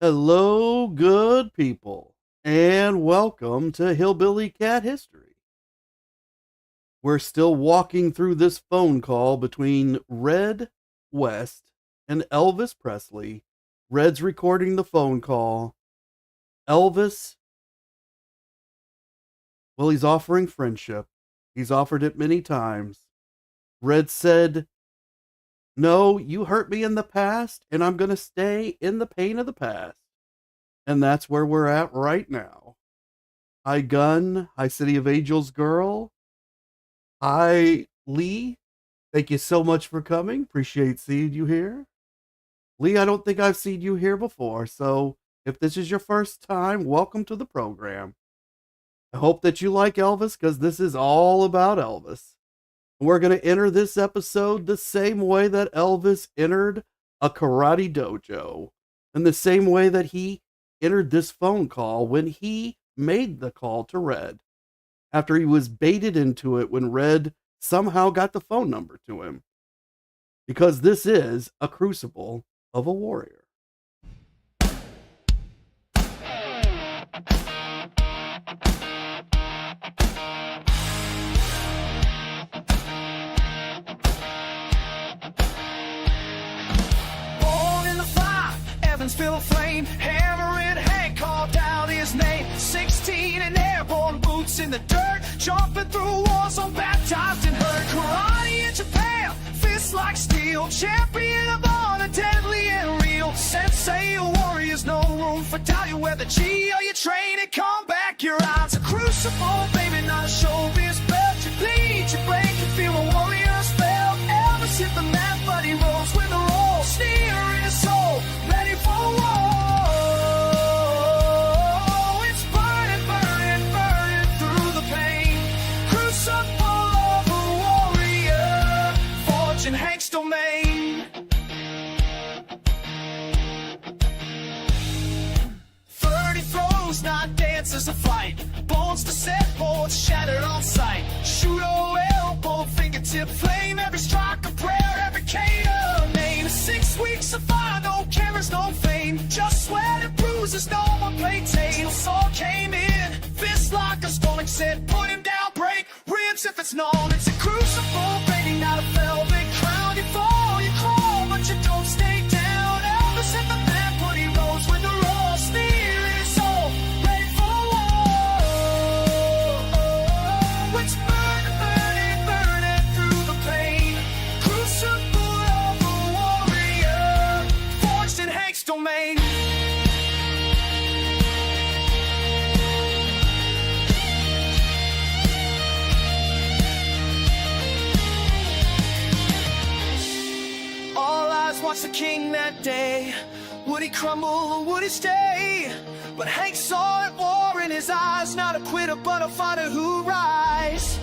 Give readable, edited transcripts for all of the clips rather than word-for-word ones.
Hello, good people, and welcome to Hillbilly Cat History. We're still walking through this phone call between Red West and Elvis Presley. Red's recording the phone call. Elvis, well, he's offering friendship. He's offered it many times. Red said, "No, you hurt me in the past, and I'm going to stay in the pain of the past." And that's where we're at right now. Hi, Gun. Hi, City of Angels Girl. Hi, Lee. Thank you so much for coming. Appreciate seeing you here. Lee, I don't think I've seen you here before, so if this is your first time, welcome to the program. I hope that you like Elvis because this is all about Elvis. We're going to enter this episode the same way that Elvis entered a karate dojo, and the same way that he entered this phone call when he made the call to Red, after he was baited into it when Red somehow got the phone number to him. Because this is a crucible of a warrior. Born in the fire, Evansville flame, hammering Hank called out his name. 16 and airborne boots in the dirt, jumping through walls, so baptized and hurt. Karate in Japan, fists like steel, champion of honor, deadly and real. Sensei, a warrior's no room for doubt. You wear the G or you train and come back. Your eyes a crucible, baby, not a showbiz belt. You bleed, you break, you feel a warrior's spell. Elvis hit the mat, but he rolls with the roll. Sneer in his soul, ready for war. It's burning, burning, burning through the pain. Crucible of a warrior, forging Hank's domain. 30 throws, not dances a fight. Bones to set, boards shattered on sight. Shoot oh elbow, fingertip flame. Every strike a prayer, every K a name. 6 weeks of fire, no cameras, no fame. Just sweat and bruises, no one played tame. Saw came in, fist like a stone, said put him down, break ribs if it's known. It's a crucible, baby, not a velvet crown. You fall, you crawl, but you don't stay down. Elvis hit the mat, but he rose with the roll. Sneer in his soul, ready for war. It's burning, burning, burning through the pain. Crucible of a warrior, forged in Hank's domain. All eyes watched the king that day. Would he crumble or would he stay? But Hank saw it, war in his eyes. Not a quitter, but a fighter who rise.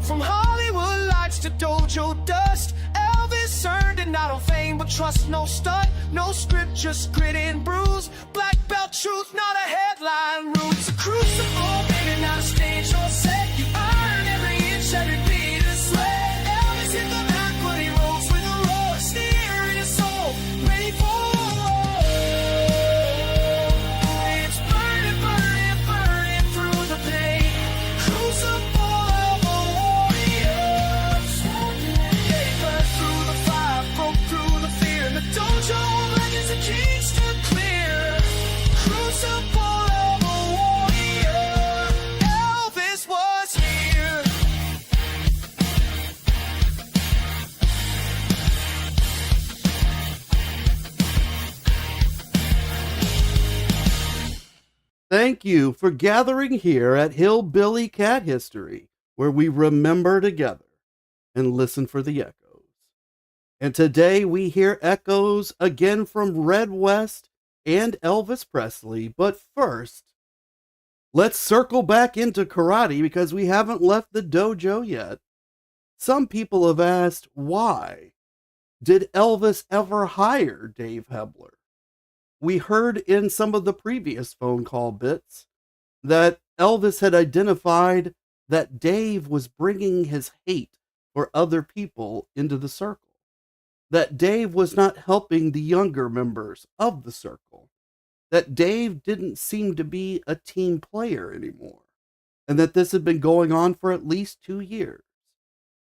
From Hollywood lights to dojo dust, Elvis earned it not on fame but trust. No stunt, no script, just grit and bruise. Black belt truth, not a headline roots. A crucible, baby, not a stage or set. You earn every inch, every beat of sweat. Elvis hit the mat, but he rolls with a roar. Sneer in his soul, ready for war. It's burning, burning, burning through the pain. Crucible of a warrior. Yeah, burst through the fire, broke through the fear. The dojo legends and kings stood clear. Crucible of a warrior. Elvis was here. Thank you for gathering here at Hillbilly Cat History, where we remember together and listen for the echoes. And today we hear echoes again from Red West and Elvis Presley. But first, let's circle back into karate because we haven't left the dojo yet. Some people have asked, why did Elvis ever hire Dave Hebler? We heard in some of the previous phone call bits that Elvis had identified that Dave was bringing his hate for other people into the circle. that Dave was not helping the younger members of the circle, that Dave didn't seem to be a team player anymore, and that this had been going on for at least 2 years.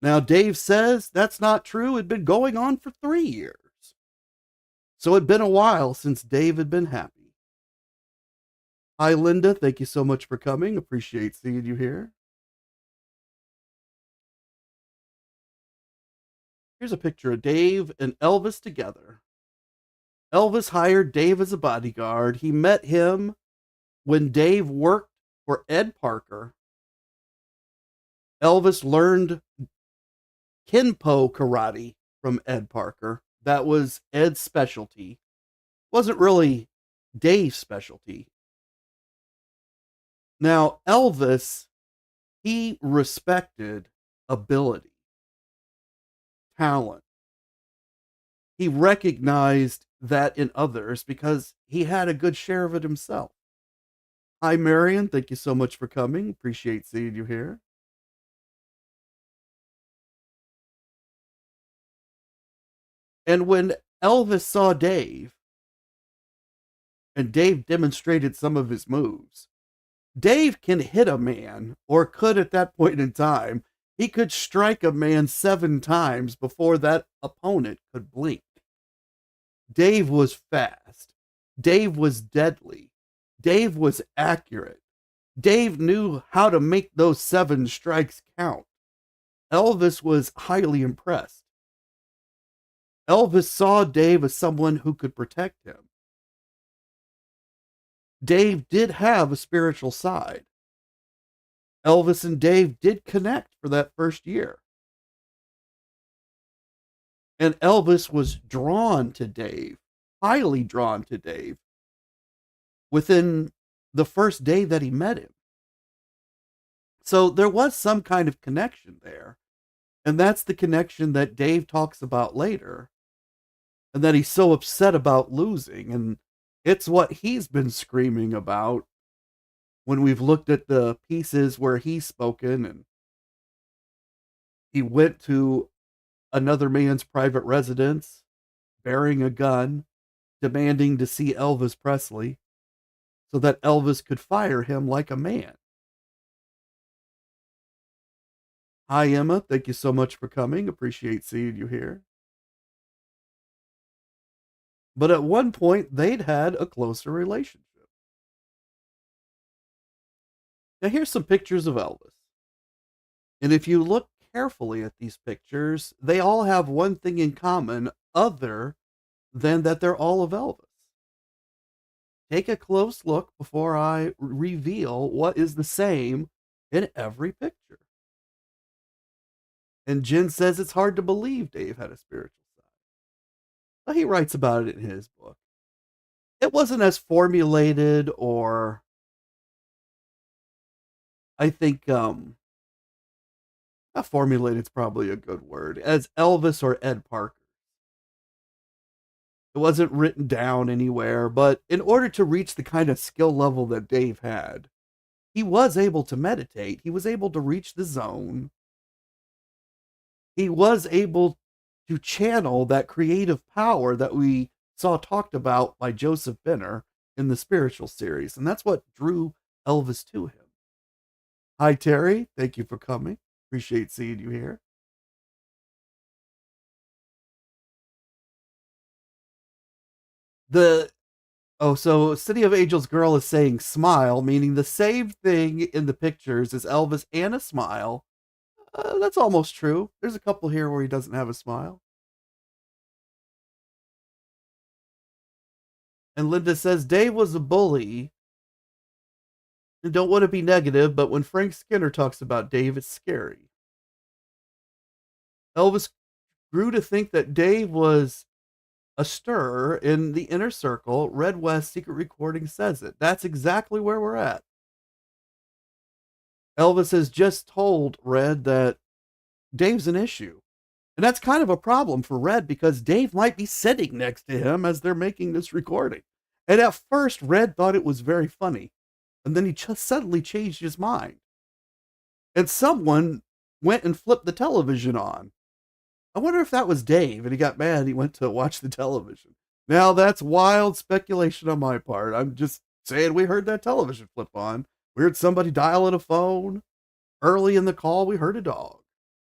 Now, Dave says that's not true. It had been going on for 3 years. So it'd been a while since Dave had been happy. Hi, Linda. Thank you so much for coming. Appreciate seeing you here. Here's a picture of Dave and Elvis together. Elvis hired Dave as a bodyguard. He met him when Dave worked for Ed Parker. Elvis learned Kenpo karate from Ed Parker. That was Ed's specialty. Wasn't really Dave's specialty. Now, Elvis, he respected ability, talent. He recognized that in others because he had a good share of it himself. Hi, Marion. Thank you so much for coming. Appreciate seeing you here. And when Elvis saw Dave, and Dave demonstrated some of his moves, Dave can hit a man, or could at that point in time. He could strike a man 7 times before that opponent could blink. Dave was fast. Dave was deadly. Dave was accurate. Dave knew how to make those 7 strikes count. Elvis was highly impressed. Elvis saw Dave as someone who could protect him. Dave did have a spiritual side. Elvis and Dave did connect for that first year. And Elvis was drawn to Dave, highly drawn to Dave, within the first day that he met him. So there was some kind of connection there. And that's the connection that Dave talks about later, and that he's so upset about losing. And it's what he's been screaming about when we've looked at the pieces where he's spoken, and he went to another man's private residence bearing a gun, demanding to see Elvis Presley so that Elvis could fire him like a man. Hi, Emma. Thank you so much for coming. Appreciate seeing you here. But at one point, they'd had a closer relationship. Now, here's some pictures of Elvis. And if you look carefully at these pictures, they all have one thing in common other than that they're all of Elvis. Take a close look before I reveal what is the same in every picture. And Jen says it's hard to believe Dave had a spiritual side. Well, he writes about it in his book. It wasn't as formulated, or I think not formulated is probably a good word, as Elvis or Ed Parker. It wasn't written down anywhere, but in order to reach the kind of skill level that Dave had, he was able to meditate. He was able to reach the zone. He was able to channel that creative power that we saw talked about by Joseph Benner in the spiritual series. And that's what drew Elvis to him. Hi, Terry. Thank you for coming. Appreciate seeing you here. So City of Angels girl is saying smile, meaning the same thing in the pictures as Elvis and a smile. That's almost true. There's a couple here where he doesn't have a smile. And Linda says Dave was a bully. And don't want to be negative, but when Frank Skinner talks about Dave, it's scary. Elvis grew to think that Dave was a stirrer in the inner circle. Red West Secret Recording says it. That's exactly where we're at. Elvis has just told Red that Dave's an issue. And that's kind of a problem for Red, because Dave might be sitting next to him as they're making this recording. And at first, Red thought it was very funny. And then he just suddenly changed his mind. And someone went and flipped the television on. I wonder if that was Dave and he got mad and he went to watch the television. Now that's wild speculation on my part. I'm just saying we heard that television flip on. We heard somebody dialing a phone. Early in the call, we heard a dog.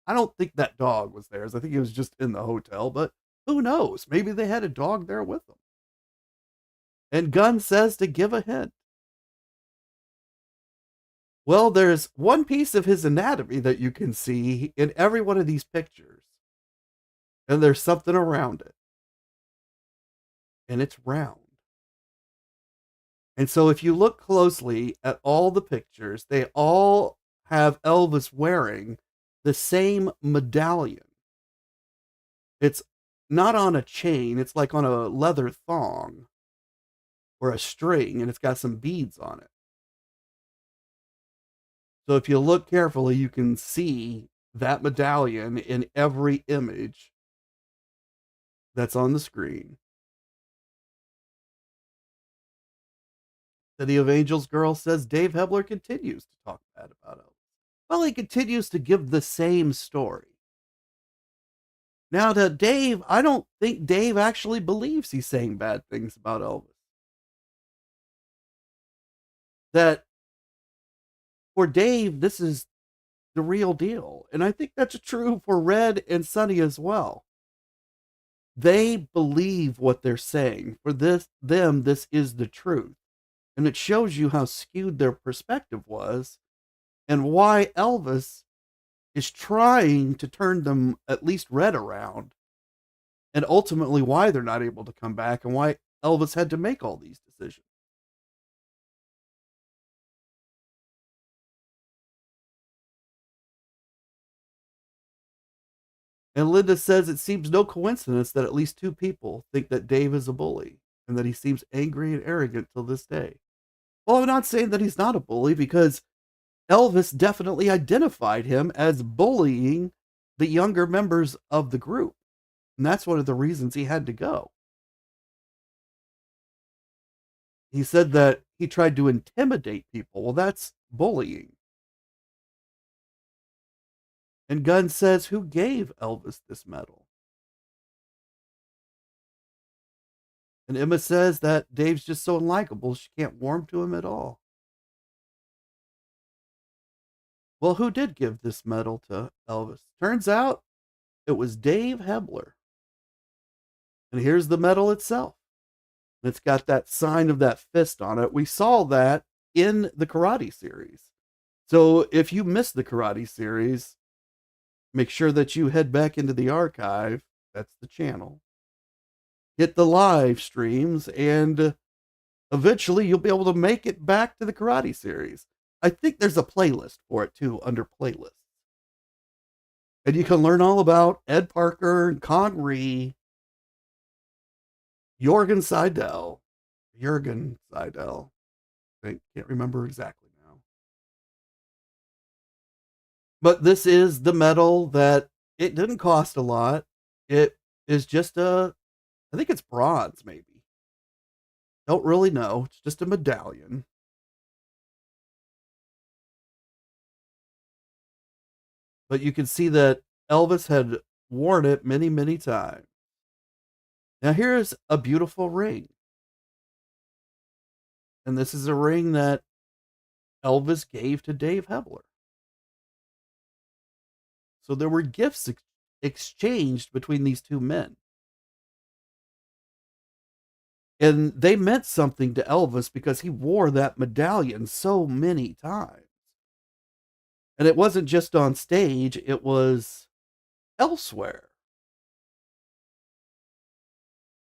I don't think that dog was theirs. I think it was just in the hotel, but who knows? Maybe they had a dog there with them. And Gunn says to give a hint. Well, there's one piece of his anatomy that you can see in every one of these pictures. And there's something around it. And it's round. And so if you look closely at all the pictures, they all have Elvis wearing the same medallion. It's not on a chain, it's like on a leather thong or a string, and it's got some beads on it. So if you look carefully, you can see that medallion in every image that's on the screen. City of Angels girl says Dave Hebler continues to talk bad about Elvis. Well, he continues to give the same story. Now to Dave, I don't think Dave actually believes he's saying bad things about Elvis. That for Dave, this is the real deal. And I think that's true for Red and Sonny as well. They believe what they're saying. For this is the truth. And it shows you how skewed their perspective was and why Elvis is trying to turn them, at least Red, around, and ultimately why they're not able to come back and why Elvis had to make all these decisions. And Linda says it seems no coincidence that at least two people think that Dave is a bully and that he seems angry and arrogant till this day. Well, I'm not saying that he's not a bully because Elvis definitely identified him as bullying the younger members of the group. And that's one of the reasons he had to go. He said that he tried to intimidate people. Well, that's bullying. And Gunn says, who gave Elvis this medal? And Emma says that Dave's just so unlikable, she can't warm to him at all. Well, who did give this medal to Elvis? Turns out it was Dave Hebler. And here's the medal itself. It's got that sign of that fist on it. We saw that in the karate series. So if you missed the karate series, make sure that you head back into the archive. That's the channel. Hit the live streams, and eventually you'll be able to make it back to the karate series. I think there's a playlist for it too, under playlists. And you can learn all about Ed Parker and Connery, Jürgen Seidel. I can't remember exactly now. But this is the medal that it didn't cost a lot. It is just I think it's bronze, maybe. Don't really know. It's just a medallion. But you can see that Elvis had worn it many, many times. Now here's a beautiful ring. And this is a ring that Elvis gave to Dave Hebler. So there were gifts exchanged between these two men. And they meant something to Elvis because he wore that medallion so many times. And it wasn't just on stage, it was elsewhere.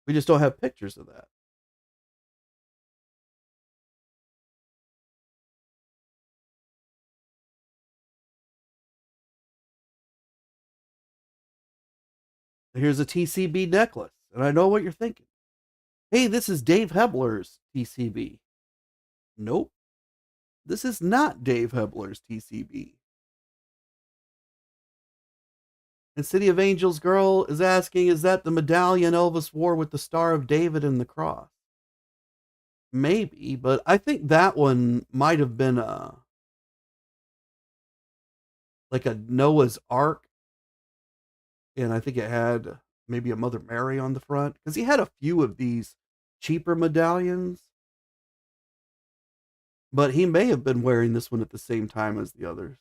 We just don't have pictures of that. Here's a TCB necklace. And I know what you're thinking. Hey, this is Dave Hebler's TCB. Nope. This is not Dave Hebler's TCB. And City of Angels girl is asking, is that the medallion Elvis wore with the Star of David and the cross? Maybe, but I think that one might have been like a Noah's Ark and I think it had maybe a Mother Mary on the front, because he had a few of these cheaper medallions, but he may have been wearing this one at the same time as the others.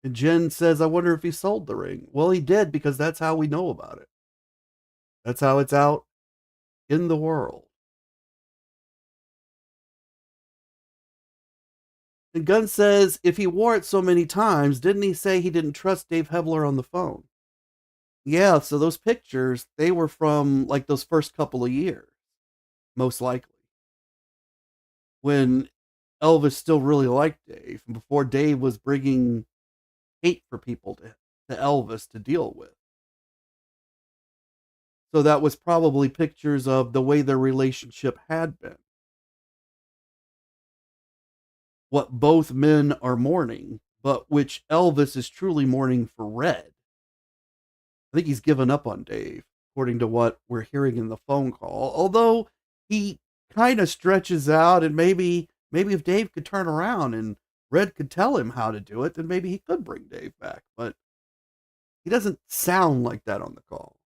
And Jen says, I wonder if he sold the ring. Well, he did, because that's how we know about it. That's how it's out in the world. And Gunn says, if he wore it so many times, didn't he say he didn't trust Dave Hebler on the phone? Yeah, so those pictures, they were from like those first couple of years, most likely, when Elvis still really liked Dave, and before Dave was bringing hate for people to Elvis to deal with. So that was probably pictures of the way their relationship had been. What both men are mourning, but which Elvis is truly mourning for Red. I think he's given up on Dave, according to what we're hearing in the phone call. Although he kind of stretches out, and maybe if Dave could turn around and Red could tell him how to do it, then maybe he could bring Dave back. But he doesn't sound like that on the call.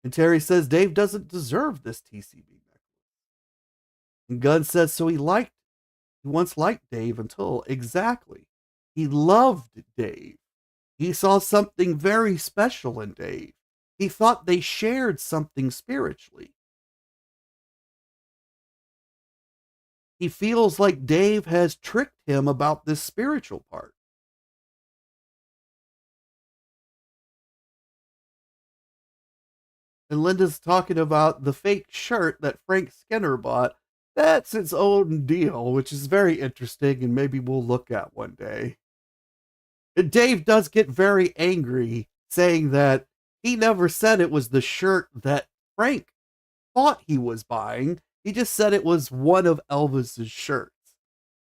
And Terry says Dave doesn't deserve this TCB necklace. And Gunn says so he once liked Dave until exactly. He loved Dave. He saw something very special in Dave. He thought they shared something spiritually. He feels like Dave has tricked him about this spiritual part. And Linda's talking about the fake shirt that Frank Skinner bought. That's its own deal, which is very interesting, and maybe we'll look at one day. And Dave does get very angry, saying that he never said it was the shirt that Frank thought he was buying. He just said it was one of Elvis's shirts.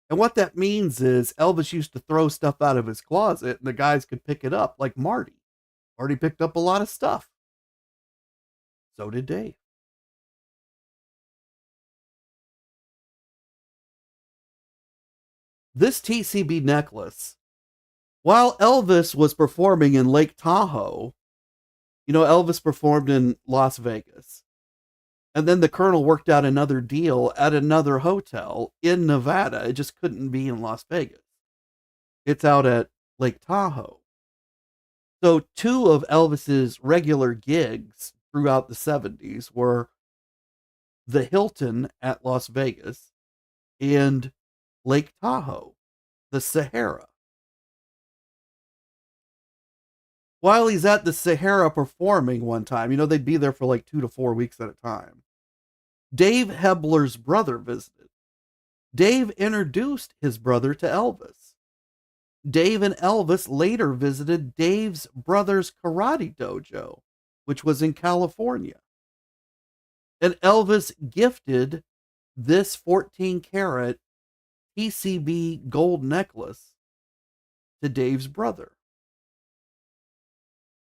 And what that means is Elvis used to throw stuff out of his closet and the guys could pick it up, like Marty. Marty picked up a lot of stuff. So did Dave. This TCB necklace, while Elvis was performing in Lake Tahoe, Elvis performed in Las Vegas. And then the Colonel worked out another deal at another hotel in Nevada. It just couldn't be in Las Vegas. It's out at Lake Tahoe. So two of Elvis's regular gigs throughout the 70s were the Hilton at Las Vegas and Lake Tahoe, the Sahara. While he's at the Sahara performing one time, they'd be there for like 2 to 4 weeks at a time, Dave Hebler's brother visited. Dave introduced his brother to Elvis. Dave and Elvis later visited Dave's brother's karate dojo, which was in California. And Elvis gifted this 14 karat TCB gold necklace to Dave's brother,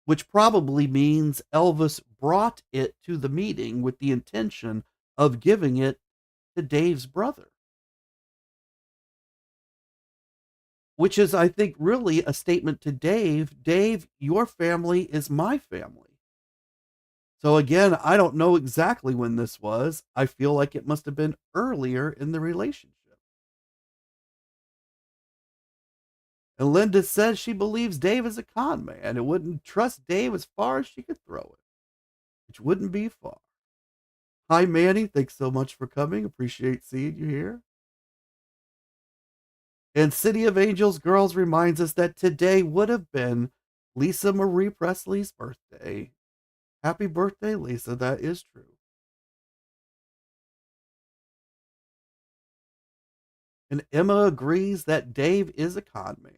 which probably means Elvis brought it to the meeting with the intention of giving it to Dave's brother. Which is, I think, really a statement to Dave. Dave, your family is my family. So again, I don't know exactly when this was. I feel like it must have been earlier in the relationship. And Linda says she believes Dave is a con man and wouldn't trust Dave as far as she could throw it, which wouldn't be far. Hi, Manny. Thanks so much for coming. Appreciate seeing you here. And City of Angels Girls reminds us that today would have been Lisa Marie Presley's birthday. Happy birthday, Lisa. That is true. And Emma agrees that Dave is a con man.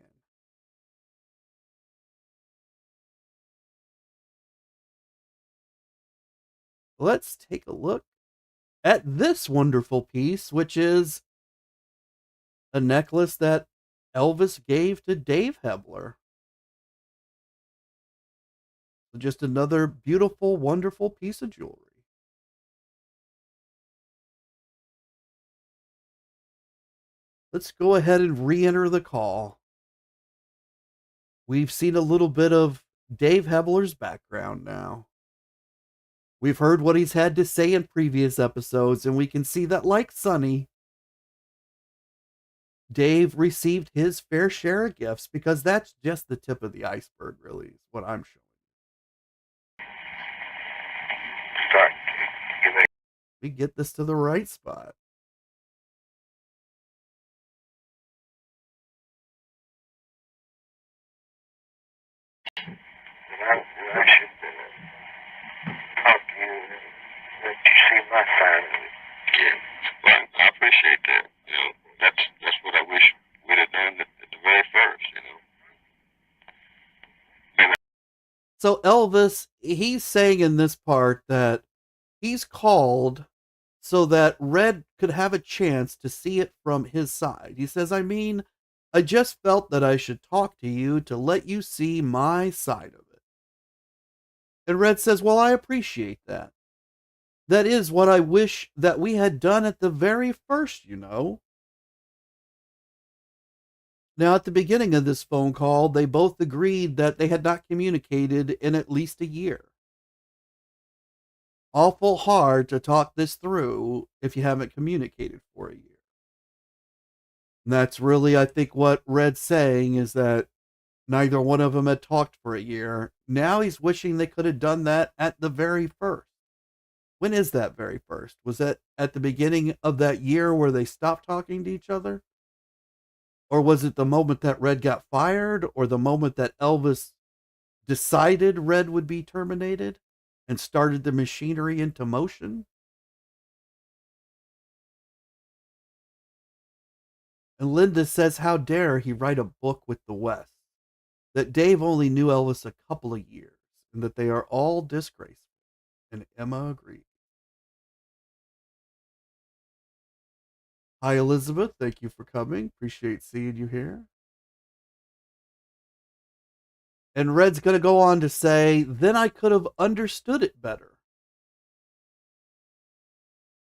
Let's take a look at this wonderful piece, which is a necklace that Elvis gave to Dave Hebler. Just another beautiful, wonderful piece of jewelry. Let's go ahead and re-enter the call. We've seen a little bit of Dave Hebler's background now. We've heard what he's had to say in previous episodes, and we can see that, like Sonny, Dave received his fair share of gifts, because that's just the tip of the iceberg, really, is what I'm showing. Start. We get this to the right spot. I should talk to you and let you see my side of it. Yeah. Well, I appreciate that. You know, that's what I wish we'd have done at the very first, you know. So Elvis, he's saying in this part that he's called so that Red could have a chance to see it from his side. He says, I just felt that I should talk to you to let you see my side of it. And Red says, well, I appreciate that. That is what I wish that we had done at the very first, you know. Now, at the beginning of this phone call, they both agreed that they had not communicated in at least a year. Awful hard to talk this through if you haven't communicated for a year. And that's really, I think, what Red's saying, is that neither one of them had talked for a year. Now he's wishing they could have done that at the very first. When is that very first? Was that at the beginning of that year where they stopped talking to each other? Or was it the moment that Red got fired, or the moment that Elvis decided Red would be terminated and started the machinery into motion? And Linda says, how dare he write a book with the West? That Dave only knew Elvis a couple of years, and that they are all disgraceful. And Emma agreed. Hi, Elizabeth. Thank you for coming. Appreciate seeing you here. And Red's going to go on to say, then I could have understood it better.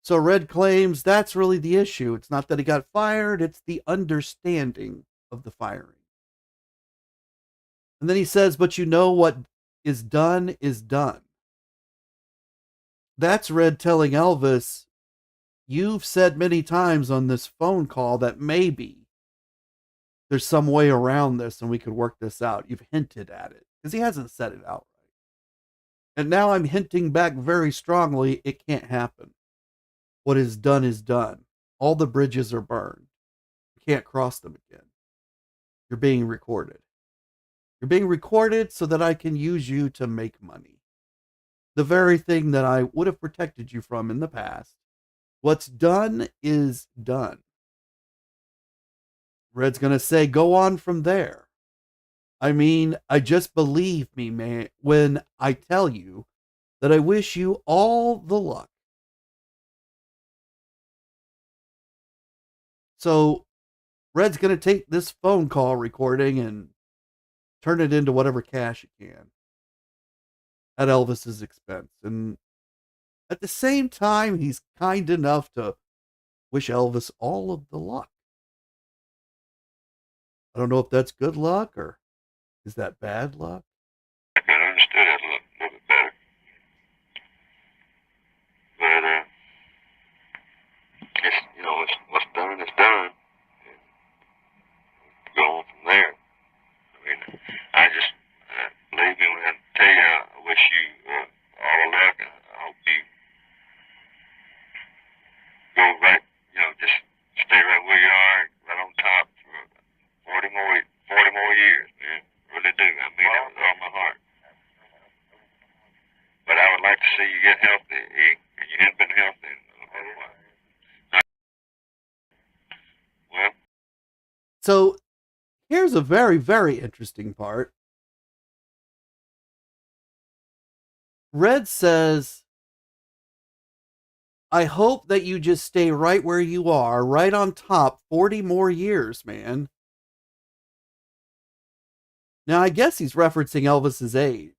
So Red claims that's really the issue. It's not that he got fired, it's the understanding of the firing. And then he says, but you know what is done is done. That's Red telling Elvis, you've said many times on this phone call that maybe there's some way around this and we could work this out. You've hinted at it, because he hasn't said it outright. And now I'm hinting back very strongly, it can't happen. What is done is done. All the bridges are burned. You can't cross them again. You're being recorded. You're being recorded so that I can use you to make money. The very thing that I would have protected you from in the past. What's done is done. Red's going to say, go on from there. I just believe me, man, when I tell you that I wish you all the luck. So Red's going to take this phone call recording and turn it into whatever cash he can at Elvis's expense. And at the same time, he's kind enough to wish Elvis all of the luck. I don't know if that's good luck or is that bad luck. I could have understood it a little bit better. But, it's, you know, what's done is done. And go on from there. I mean, I just, believe me when I tell you, I wish you all the luck, and I hope you go right, you know, just stay right where you are, right on top for 40 more years, man. Really do. I mean that with all my heart. But I would like to see you get healthy, E. And you haven't been healthy in a whole while. Well. So here's a very, very interesting part. Red says, I hope that you just stay right where you are, right on top, 40 more years, man. Now, I guess he's referencing Elvis's age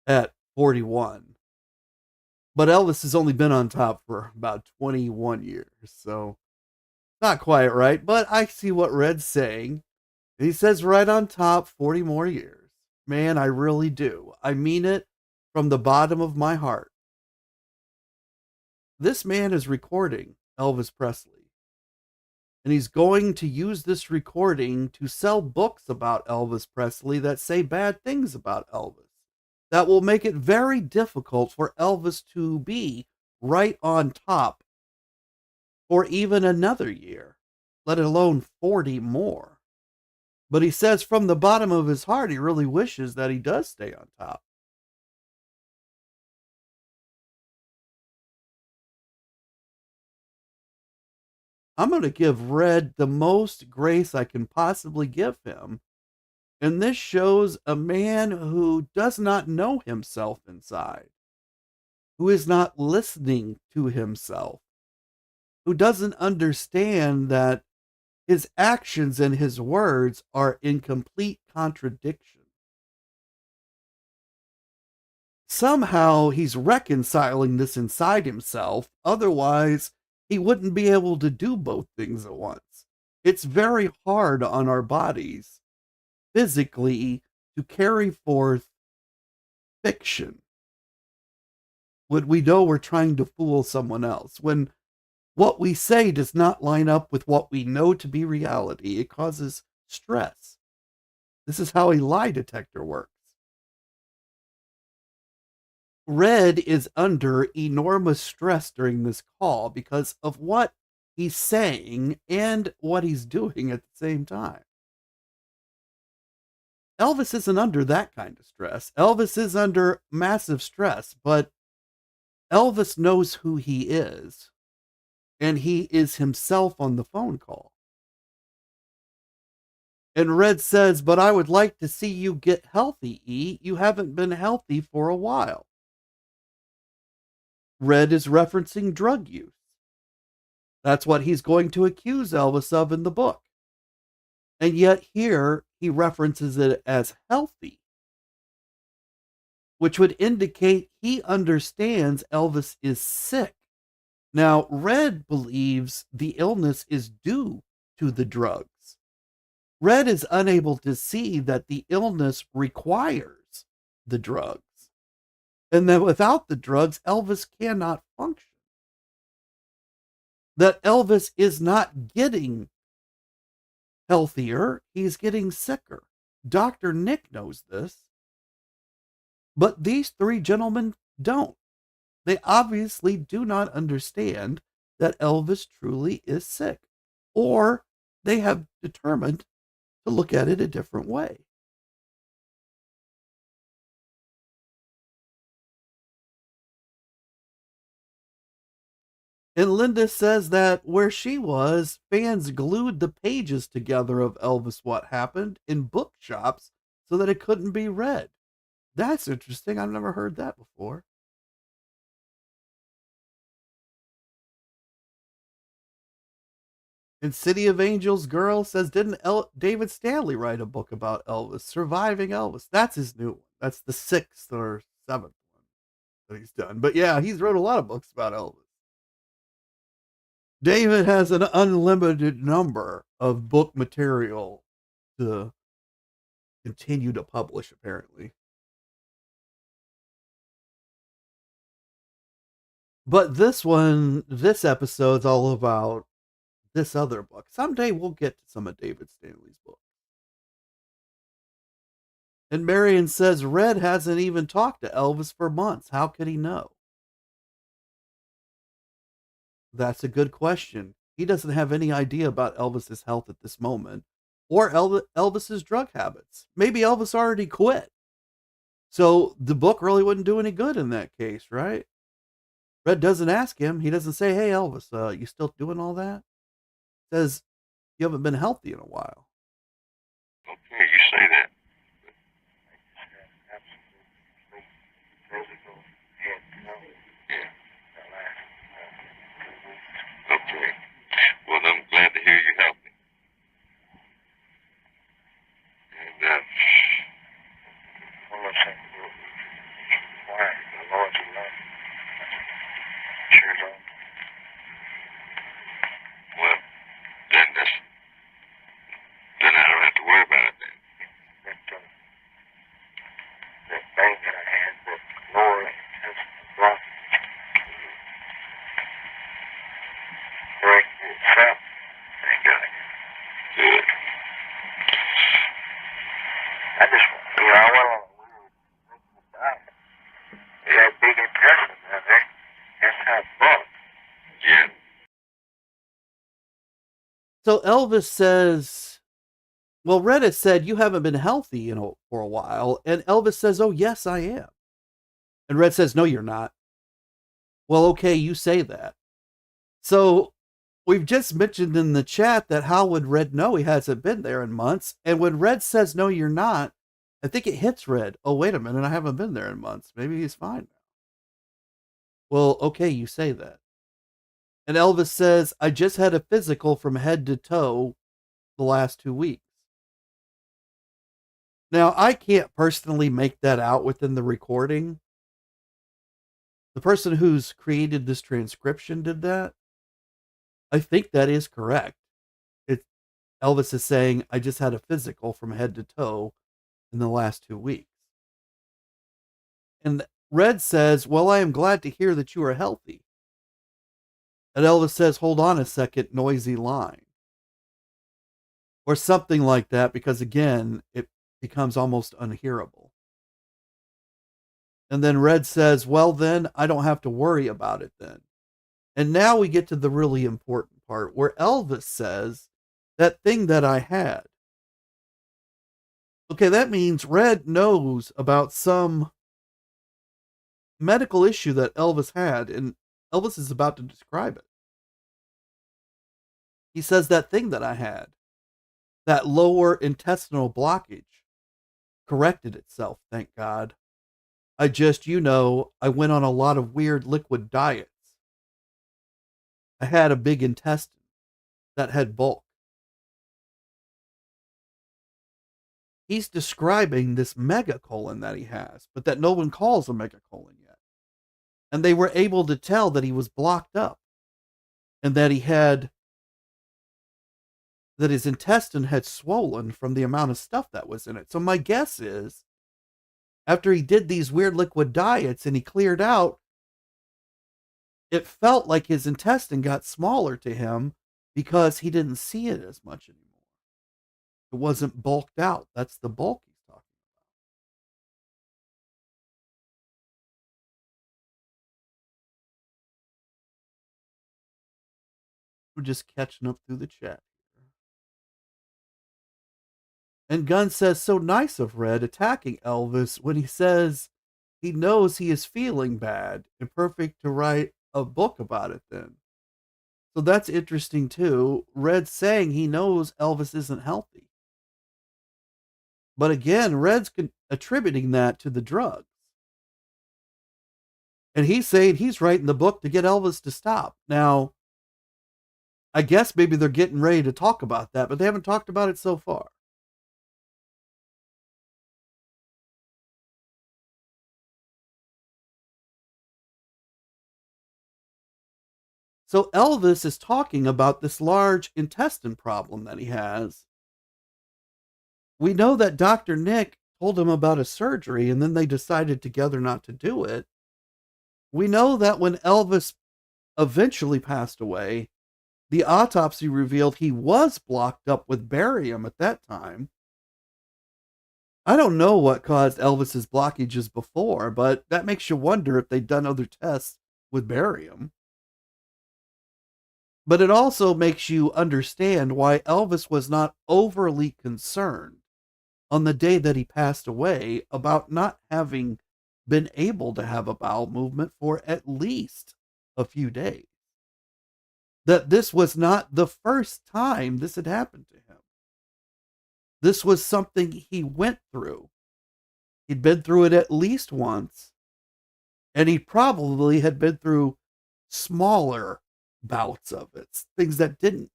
at 41. But Elvis has only been on top for about 21 years. So Not quite right, but I see what Red's saying. He says right on top, 40 more years. Man, I really do. I mean it from the bottom of my heart. This man is recording Elvis Presley, and he's going to use this recording to sell books about Elvis Presley that say bad things about Elvis. That will make it very difficult for Elvis to be right on top for even another year, let alone 40 more. But he says from the bottom of his heart, he really wishes that he does stay on top. I'm going to give Red the most grace I can possibly give him. And this shows a man who does not know himself inside, who is not listening to himself, who doesn't understand that his actions and his words are in complete contradiction. Somehow he's reconciling this inside himself. Otherwise, he wouldn't be able to do both things at once. It's very hard on our bodies physically to carry forth fiction when we know we're trying to fool someone else. When what we say does not line up with what we know to be reality, it causes stress. This is how a lie detector works. Red is under enormous stress during this call because of what he's saying and what he's doing at the same time. Elvis isn't under that kind of stress. Elvis is under massive stress, but Elvis knows who he is, and he is himself on the phone call. And Red says, but I would like to see you get healthy, E. You haven't been healthy for a while. Red is referencing drug use. That's what he's going to accuse Elvis of in the book. And yet here he references it as healthy, which would indicate he understands Elvis is sick. Now, Red believes the illness is due to the drugs. Red is unable to see that the illness requires the drugs, and that without the drugs, Elvis cannot function. That Elvis is not getting healthier, he's getting sicker. Dr. Nick knows this, but these three gentlemen don't. They obviously do not understand that Elvis truly is sick, or they have determined to look at it a different way. And Linda says that where she was, fans glued the pages together of Elvis What Happened in bookshops so that it couldn't be read. That's interesting. I've never heard that before. And City of Angels Girl says, didn't David Stanley write a book about Elvis, Surviving Elvis? That's his new one. That's the 6th or 7th one that he's done. But yeah, he's wrote a lot of books about Elvis. David has an unlimited number of book material to continue to publish, apparently. But this episode's all about this other book. Someday we'll get to some of David Stanley's books. And Marion says Red hasn't even talked to Elvis for months. How could he know? That's a good question. He doesn't have any idea about Elvis's health at this moment or Elvis's drug habits. Maybe Elvis already quit. So the book really wouldn't do any good in that case, right? Red doesn't ask him. He doesn't say, hey, Elvis, you still doing all that? He says, you haven't been healthy in a while. Okay, you say that. Okay. Well, I'm glad to hear you healthy. And all I think quiet, the Lord's love. Sure don't. Well, I just, I went on a weird diet. It had big intestine down there. That's how it's bulk. Yeah. So Elvis says, well, Reddit said, you haven't been healthy, for a while. And Elvis says, oh, yes, I am. And Red says, no, you're not. Well, okay, you say that. So we've just mentioned in the chat that how would Red know he hasn't been there in months? And when Red says, no, you're not, I think it hits Red. Oh, wait a minute, I haven't been there in months. Maybe he's fine now. Well, okay, you say that. And Elvis says, I just had a physical from head to toe the last 2 weeks. Now, I can't personally make that out within the recording. The person who's created this transcription did that. I think that is correct. Elvis is saying, I just had a physical from head to toe in the last 2 weeks. And Red says, well, I am glad to hear that you are healthy. And Elvis says, hold on a second, noisy line. Or something like that, because again, it becomes almost unhearable. And then Red says, well, then I don't have to worry about it then. And now we get to the really important part where Elvis says, that thing that I had. Okay, that means Red knows about some medical issue that Elvis had, and Elvis is about to describe it. He says, that thing that I had, that lower intestinal blockage, corrected itself, thank God. I went on a lot of weird liquid diets. I had a big intestine that had bulk. He's describing this megacolon that he has, but that no one calls a megacolon yet. And they were able to tell that he was blocked up and that his intestine had swollen from the amount of stuff that was in it. So my guess is, after he did these weird liquid diets and he cleared out, it felt like his intestine got smaller to him because he didn't see it as much anymore. It wasn't bulked out. That's the bulk he's talking about. We're just catching up through the chat. And Gunn says, so nice of Red attacking Elvis when he says he knows he is feeling bad and perfect to write a book about it then. So that's interesting too. Red saying he knows Elvis isn't healthy. But again, Red's attributing that to the drugs. And he's saying he's writing the book to get Elvis to stop. Now, I guess maybe they're getting ready to talk about that, but they haven't talked about it so far. So Elvis is talking about this large intestine problem that he has. We know that Dr. Nick told him about a surgery and then they decided together not to do it. We know that when Elvis eventually passed away, the autopsy revealed he was blocked up with barium at that time. I don't know what caused Elvis's blockages before, but that makes you wonder if they'd done other tests with barium. But it also makes you understand why Elvis was not overly concerned on the day that he passed away about not having been able to have a bowel movement for at least a few days. That this was not the first time this had happened to him. This was something he went through. He'd been through it at least once, and he probably had been through smaller bouts of it, things that didn't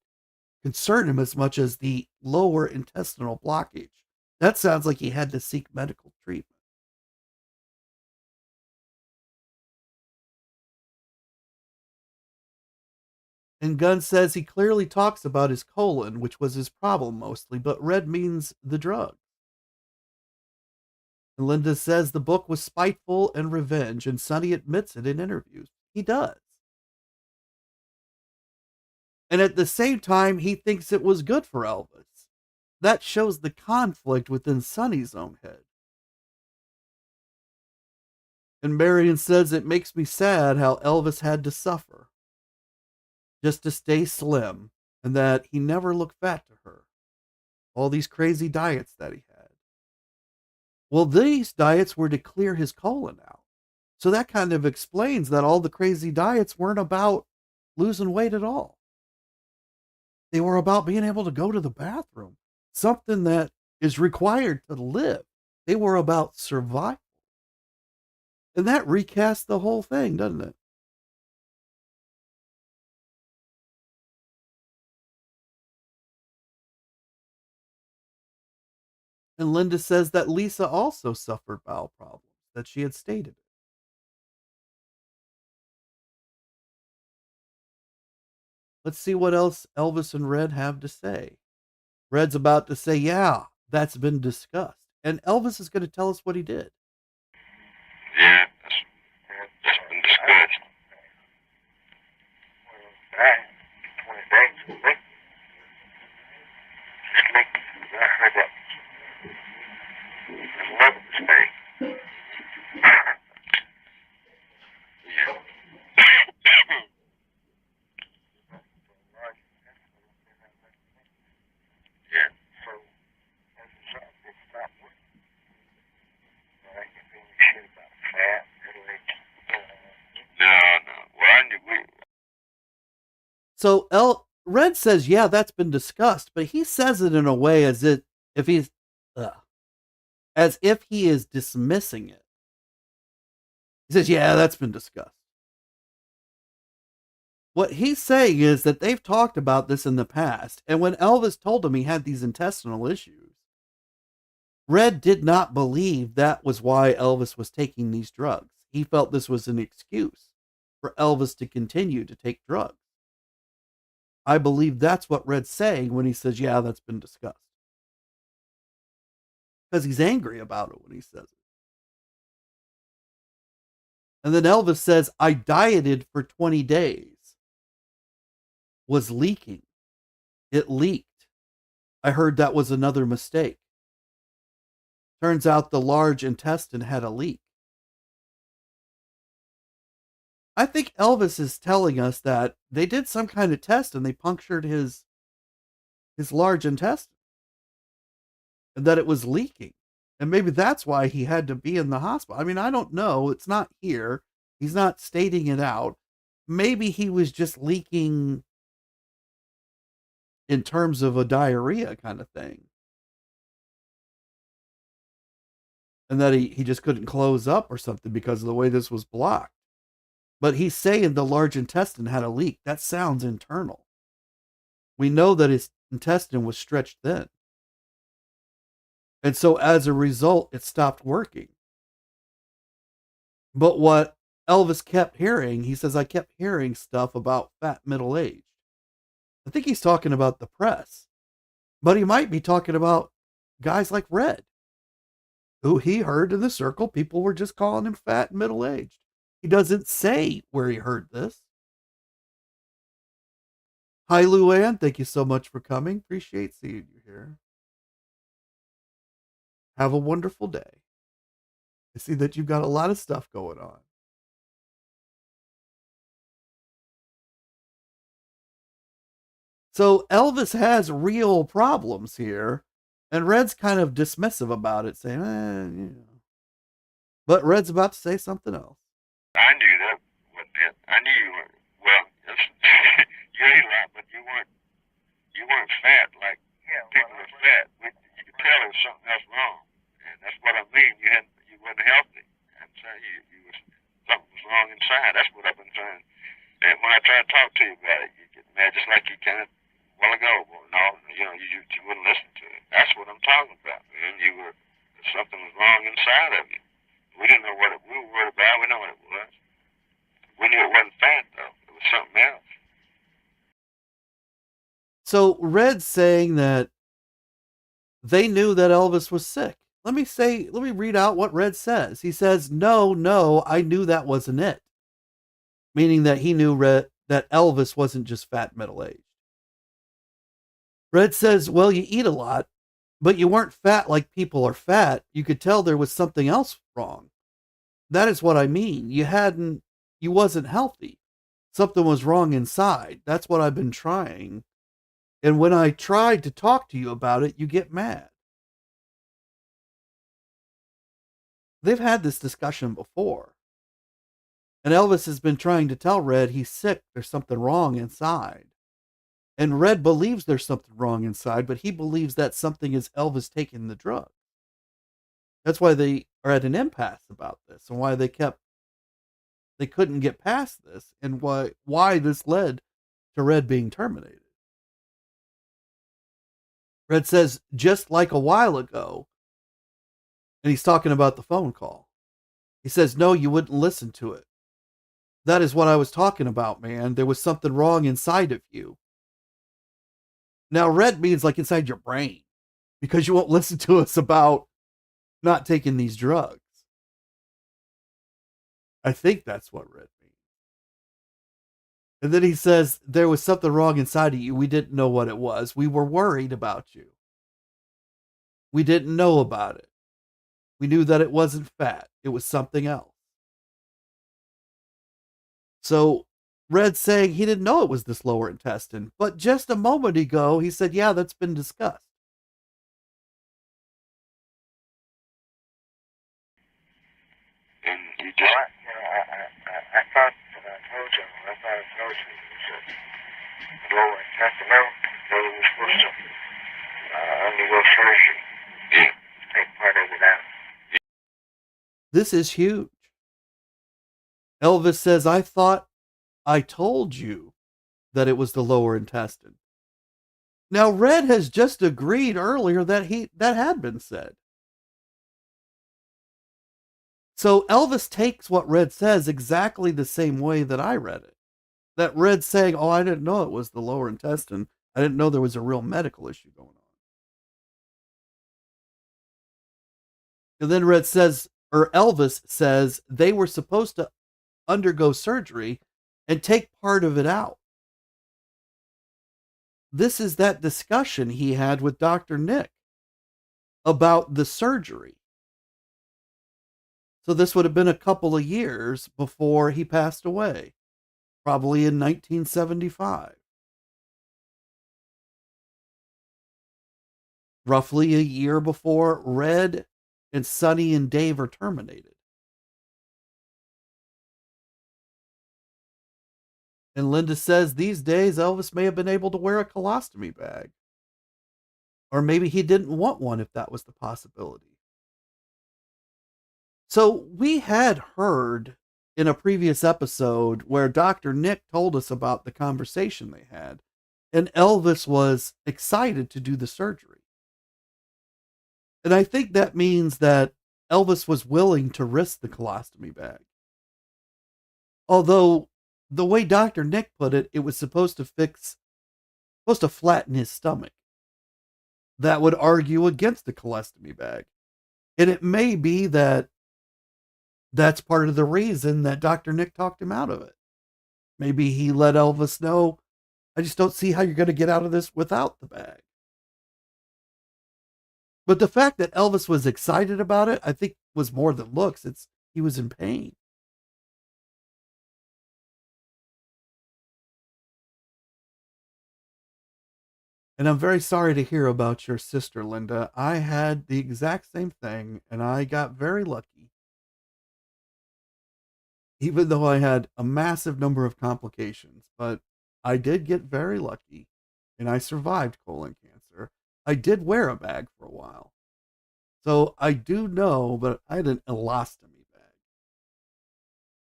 concern him as much as the lower intestinal blockage. That sounds like he had to seek medical treatment. And Gunn says he clearly talks about his colon, which was his problem mostly, but red means the drug. And Linda says the book was spiteful and revenge, and Sonny admits it in interviews. He does. And at the same time, he thinks it was good for Elvis. that shows the conflict within Sonny's own head. And Marion says it makes me sad how Elvis had to suffer just to stay slim, and that he never looked fat to her. All these crazy diets that he had. Well, these diets were to clear his colon out. So that kind of explains that all the crazy diets weren't about losing weight at all. They were about being able to go to the bathroom, something that is required to live. They were about survival. And that recasts the whole thing, doesn't it? And Linda says that Lisa also suffered bowel problems, that she had stated it. Let's see what else Elvis and Red have to say. Red's about to say, yeah, that's been discussed. And Elvis is going to tell us what he did. Yeah, that's been discussed. 20 days. I heard that. There's another mistake. Yeah. Yeah. So, as a result, it's not working. I can feel shit about fat, middle-aged. No. Well, I knew So Red says, yeah, that's been discussed, but he says it in a way as if he is dismissing it. He says, yeah, that's been discussed. What he's saying is that they've talked about this in the past, and when Elvis told him he had these intestinal issues, Red did not believe that was why Elvis was taking these drugs. He felt this was an excuse for Elvis to continue to take drugs. I believe that's what Red's saying when he says, yeah, that's been discussed. Because he's angry about it when he says it. And then Elvis says, I dieted for 20 days. Was leaking. It leaked. I heard that was another mistake. Turns out the large intestine had a leak. I think Elvis is telling us that they did some kind of test and they punctured his large intestine. And that it was leaking. And maybe that's why he had to be in the hospital. I mean, I don't know. It's not here. He's not stating it out. Maybe he was just leaking in terms of a diarrhea kind of thing. And that he just couldn't close up or something because of the way this was blocked. But he's saying the large intestine had a leak. That sounds internal. We know that his intestine was stretched thin. And so as a result, it stopped working. But what Elvis kept hearing, he says, I kept hearing stuff about fat middle-aged. I think he's talking about the press. But he might be talking about guys like Red, who he heard in the circle, people were just calling him fat and middle-aged. He doesn't say where he heard this. Hi, Luann. Thank you so much for coming. Appreciate seeing you here. Have a wonderful day. I see that you've got a lot of stuff going on. So Elvis has real problems here, and Red's kind of dismissive about it, saying, you know. But Red's about to say something else. I knew that wasn't it. I knew you weren't. Well, you ate a lot, but you weren't fat like people are fat. You could tell there was something else wrong, and that's what I mean. You wasn't healthy, and so something was wrong inside. That's what I've been saying. And when I try to talk to you about it, you get mad just like you can a while ago. Well, no, you wouldn't listen to it. That's what I'm talking about, man. Something was wrong inside of you. We didn't know what we were worried about. We know what it was. We knew it wasn't fat, though. It was something else. So Red's saying that they knew that Elvis was sick. Let me read out what Red says. He says, no, I knew that wasn't it. Meaning that he knew that Elvis wasn't just fat middle-aged. Red says, well, you eat a lot. But you weren't fat like people are fat. You could tell there was something else wrong. That is what I mean. You wasn't healthy. Something was wrong inside. That's what I've been trying. And when I tried to talk to you about it, you get mad. They've had this discussion before. And Elvis has been trying to tell Red he's sick. There's something wrong inside. And Red believes there's something wrong inside, but he believes that something is Elvis taking the drug. That's why they are at an impasse about this, and why they couldn't get past this, and why this led to Red being terminated. Red says, just like a while ago, and he's talking about the phone call. He says, no, you wouldn't listen to it. That is what I was talking about, man. There was something wrong inside of you. Now, Red means like inside your brain, because you won't listen to us about not taking these drugs. I think that's what Red means. And then he says, there was something wrong inside of you. We didn't know what it was. We were worried about you. We didn't know about it. We knew that it wasn't fat. It was something else. So Red's saying he didn't know it was this lower intestine. But just a moment ago, he said, yeah, that's been discussed. And you just... I thought that I told you, the lower intestine, they were supposed to undergo surgery. Yeah. Take part of it out. This is huge. Elvis says, I thought I told you that it was the lower intestine. Now, Red has just agreed earlier that that had been said. So Elvis takes what Red says exactly the same way that I read it. That Red's saying, oh, I didn't know it was the lower intestine. I didn't know there was a real medical issue going on. And then Red says, or Elvis says, they were supposed to undergo surgery and take part of it out. This is that discussion he had with Dr. Nick about the surgery. So this would have been a couple of years before he passed away, probably in 1975. Roughly a year before Red and Sonny and Dave are terminated. And Linda says these days Elvis may have been able to wear a colostomy bag. Or maybe he didn't want one if that was the possibility. So we had heard in a previous episode where Dr. Nick told us about the conversation they had, and Elvis was excited to do the surgery. And I think that means that Elvis was willing to risk the colostomy bag. Although the way Dr. Nick put it, it was supposed to flatten his stomach. That would argue against the colostomy bag. And it may be that that's part of the reason that Dr. Nick talked him out of it. Maybe he let Elvis know, I just don't see how you're going to get out of this without the bag. But the fact that Elvis was excited about it, I think was more than looks. He was in pain. And I'm very sorry to hear about your sister, Linda. I had the exact same thing, and I got very lucky. Even though I had a massive number of complications, but I did get very lucky, and I survived colon cancer. I did wear a bag for a while. So I do know, but I had an elastomy bag.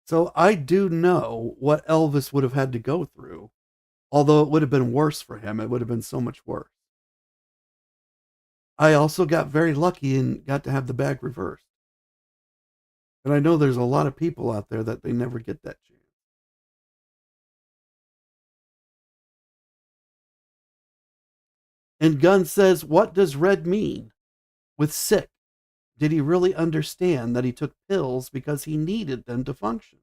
So I do know what Elvis would have had to go through. Although it would have been worse for him. It would have been so much worse. I also got very lucky and got to have the bag reversed. And I know there's a lot of people out there that they never get that chance. And Gunn says, what does Red mean with sick? Did he really understand that he took pills because he needed them to function?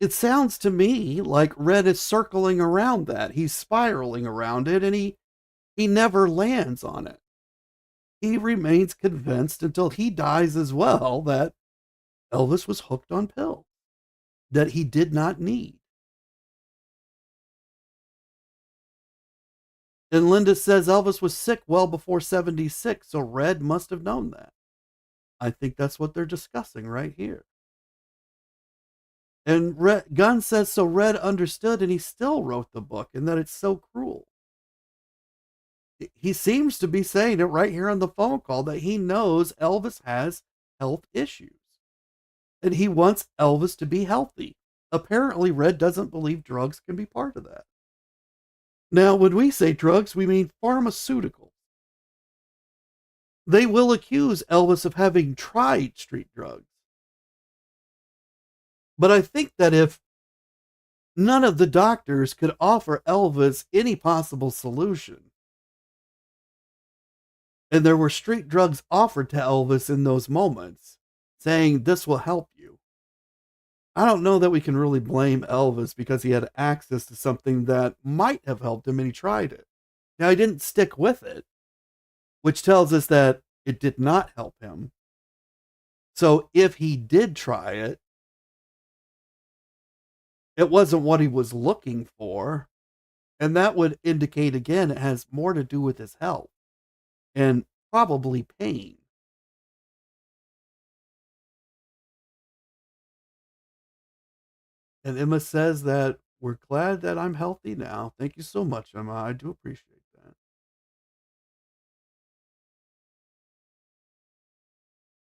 It sounds to me like Red is circling around that. He's spiraling around it, and he he never lands on it. He remains convinced until he dies as well that Elvis was hooked on pills that he did not need. And Linda says Elvis was sick well before 76, so Red must have known that. I think that's what they're discussing right here. And Gunn says so Red understood and he still wrote the book and that it's so cruel. He seems to be saying it right here on the phone call that he knows Elvis has health issues and he wants Elvis to be healthy. Apparently, Red doesn't believe drugs can be part of that. Now, when we say drugs, we mean pharmaceuticals. They will accuse Elvis of having tried street drugs. But I think that if none of the doctors could offer Elvis any possible solution, and there were street drugs offered to Elvis in those moments, saying this will help you, I don't know that we can really blame Elvis because he had access to something that might have helped him and he tried it. Now, he didn't stick with it, which tells us that it did not help him. So if he did try it, it wasn't what he was looking for. And that would indicate, again, it has more to do with his health and probably pain. And Emma says that we're glad that I'm healthy now. Thank you so much, Emma. I do appreciate that.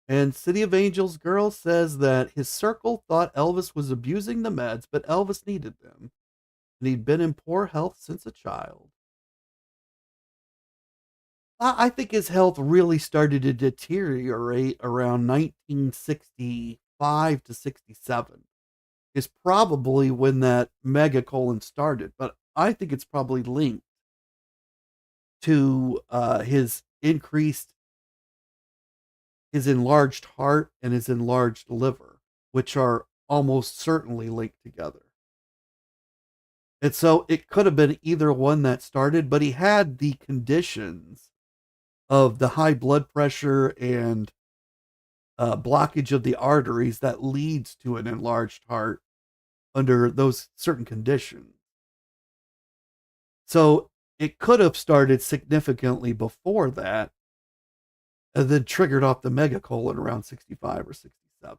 And City of Angels Girl says that his circle thought Elvis was abusing the meds, but Elvis needed them. And he'd been in poor health since a child. I think his health really started to deteriorate around 1965 to 67. Is probably when that megacolon started, but I think it's probably linked to his enlarged heart and his enlarged liver, which are almost certainly linked together. And so it could have been either one that started, but he had the conditions of the high blood pressure and blockage of the arteries that leads to an enlarged heart under those certain conditions. So it could have started significantly before that and then triggered off the megacolon around 65 or 67.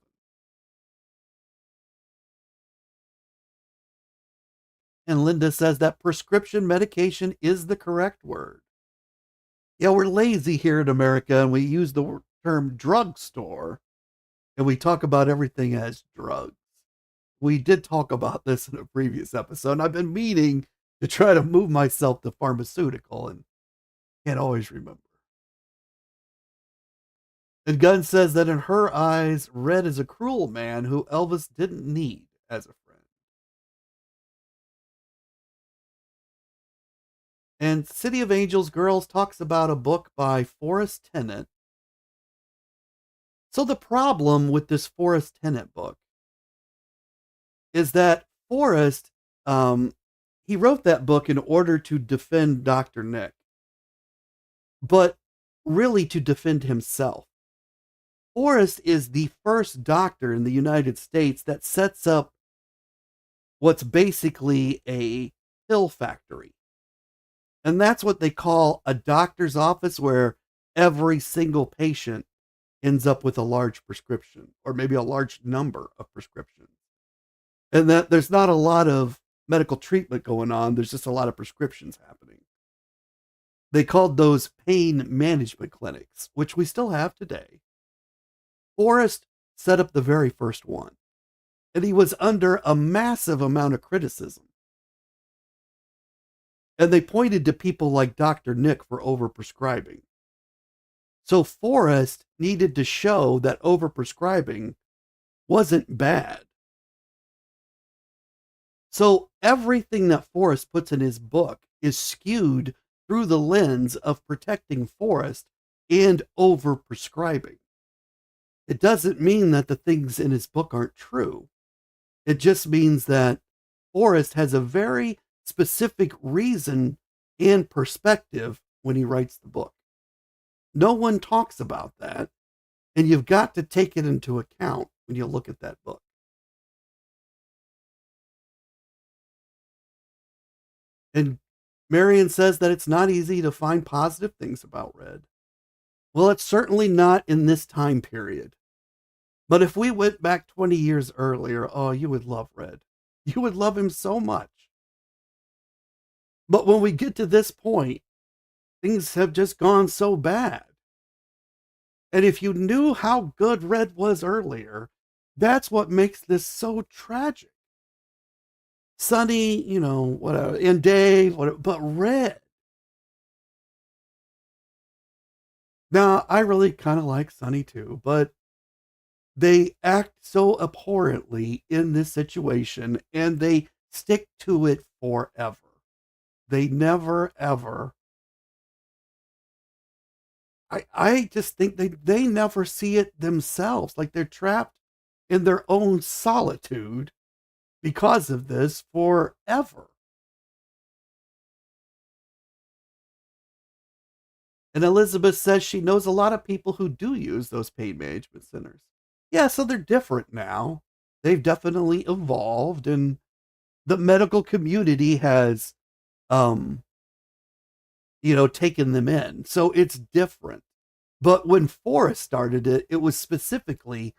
And Linda says that prescription medication is the correct word. Yeah, we're lazy here in America and we use the term drugstore and we talk about everything as drugs. We did talk about this in a previous episode, and I've been meaning to try to move myself to pharmaceutical and can't always remember. And Gunn says that in her eyes, Red is a cruel man who Elvis didn't need as a friend. And City of Angels Girls talks about a book by Forrest Tennant. So the problem with this Forrest Tennant book is that Forrest, he wrote that book in order to defend Dr. Nick, but really to defend himself. Forrest is the first doctor in the United States that sets up what's basically a pill factory. And that's what they call a doctor's office where every single patient ends up with a large prescription or maybe a large number of prescriptions. And that there's not a lot of medical treatment going on. There's just a lot of prescriptions happening. They called those pain management clinics, which we still have today. Forrest set up the very first one, and he was under a massive amount of criticism. And they pointed to people like Dr. Nick for overprescribing. So Forrest needed to show that overprescribing wasn't bad. So everything that Forrest puts in his book is skewed through the lens of protecting Forrest and overprescribing. It doesn't mean that the things in his book aren't true. It just means that Forrest has a very specific reason and perspective when he writes the book. No one talks about that, and you've got to take it into account when you look at that book. And Marion says that it's not easy to find positive things about Red. Well, it's certainly not in this time period. But if we went back 20 years earlier, oh, you would love Red. You would love him so much. But when we get to this point, things have just gone so bad. And if you knew how good Red was earlier, that's what makes this so tragic. Sonny, whatever, and Dave, whatever, but Red. Now, I really kind of like Sonny too, but they act so abhorrently in this situation, and they stick to it forever. They never, ever. I just think they never see it themselves. Like they're trapped in their own solitude because of this forever. And Elizabeth says she knows a lot of people who do use those pain management centers. Yeah, so they're different now. They've definitely evolved, and the medical community has, taken them in. So it's different. But when Forrest started it, it was specifically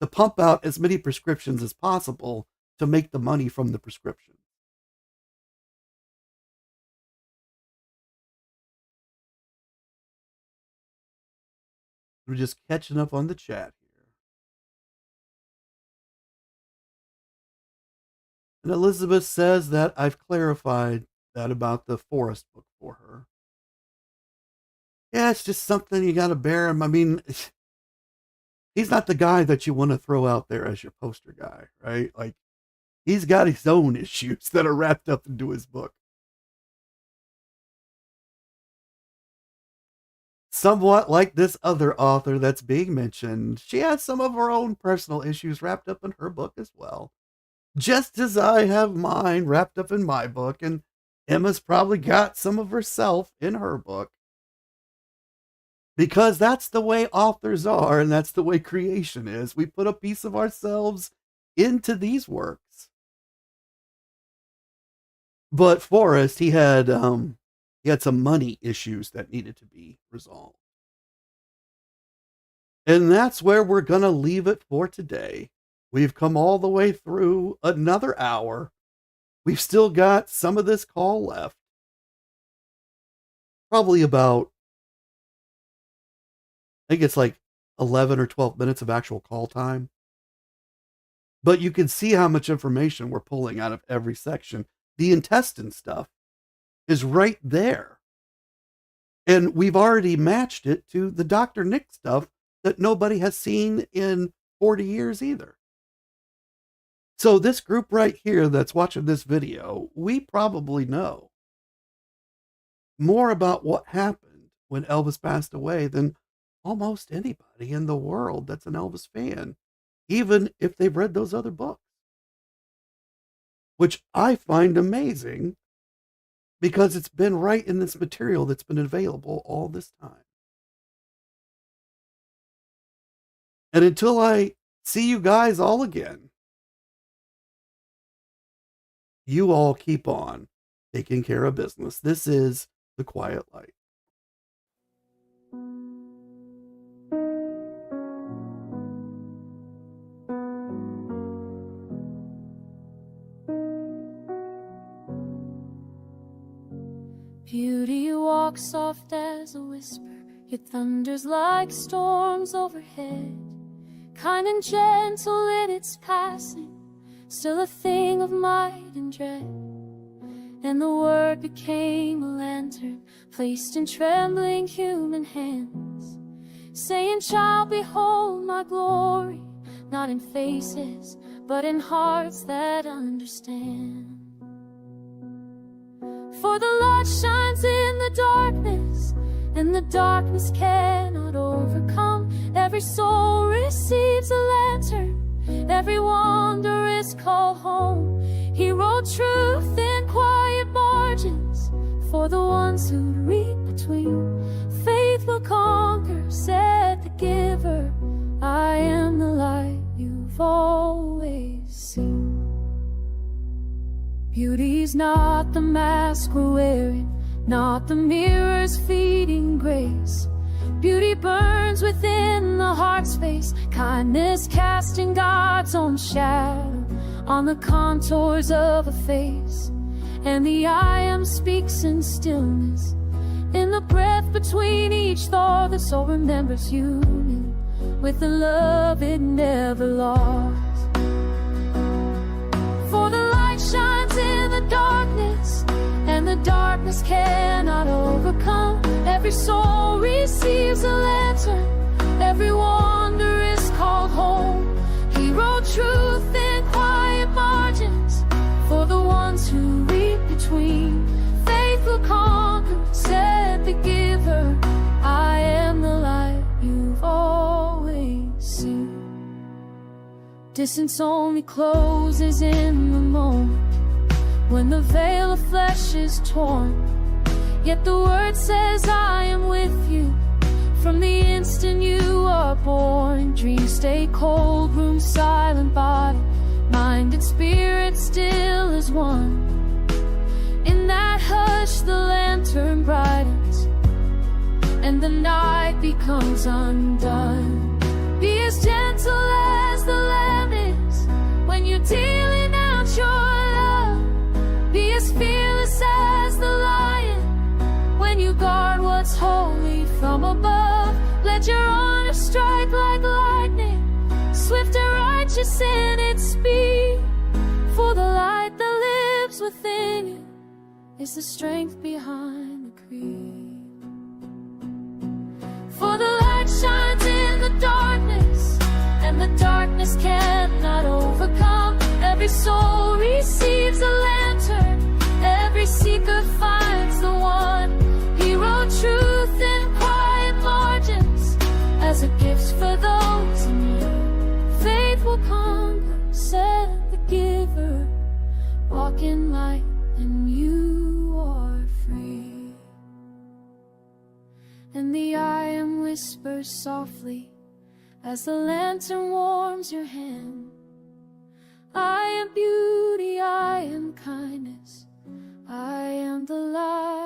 to pump out as many prescriptions as possible to make the money from the prescription. We're just catching up on the chat here. And Elizabeth says that I've clarified that about the Forrest book for her. Yeah, it's just something you got to bear him. I mean, he's not the guy that you want to throw out there as your poster guy, right? Like, he's got his own issues that are wrapped up into his book. Somewhat like this other author that's being mentioned, she has some of her own personal issues wrapped up in her book as well. Just as I have mine wrapped up in my book, and Emma's probably got some of herself in her book. Because that's the way authors are, and that's the way creation is. We put a piece of ourselves into these works. But Forrest, he had some money issues that needed to be resolved. And that's where we're going to leave it for today. We've come all the way through another hour. We've still got some of this call left. Probably about, I think it's like 11 or 12 minutes of actual call time. But you can see how much information we're pulling out of every section. The intestine stuff is right there. And we've already matched it to the Dr. Nick stuff that nobody has seen in 40 years either. So this group right here that's watching this video, we probably know more about what happened when Elvis passed away than almost anybody in the world that's an Elvis fan, even if they've read those other books, which I find amazing because it's been right in this material that's been available all this time. And until I see you guys all again, you all keep on taking care of business. This is The Quiet Light. Beauty walks soft as a whisper, yet thunders like storms overhead. Kind and gentle in its passing, still a thing of might and dread. And the word became a lantern, placed in trembling human hands, saying, "Child, behold my glory, not in faces, but in hearts that understand." For the light shines in the darkness, and the darkness cannot overcome. Every soul receives a lantern, every wanderer is called home. He wrote truth in quiet margins for the ones who read between between. Faith will conquer, said the giver. I am the light you've always seen. Beauty's not the mask we're wearing, not the mirrors feeding grace. Beauty burns within the heart space, kindness casting God's own shadow on the contours of a face. And the I am speaks in stillness, in the breath between each thought. The soul remembers union with the love it never lost. For the light shines in the darkness, and the darkness cannot overcome. Every soul receives a lantern, every wanderer is called home. He wrote truth in quiet margins for the ones who read between. Faith will conquer, said the giver. I am the light you've always seen. Distance only closes in the moment, when the veil of flesh is torn. Yet the word says I am with you from the instant you are born. Dreams stay cold, room silent, body, mind and spirit still as one. In that hush the lantern brightens, and the night becomes undone. Be as gentle as the lamb is when you're dealing out your love. Be as fearless as the lion when you guard what's holy from above. Let your honor strike like lightning, swift and righteous in its speed. For the light that lives within you is the strength behind the creed. For the light shines in the darkness, and the darkness cannot overcome. Every soul receives a lantern, every seeker finds the one. He wrote truth in quiet margins as a gift for those in need. Faith will conquer, said the giver. Walk in light and you are free. And the I am whispers softly as the lantern warms your hand. I am beauty, I am kindness, I am the light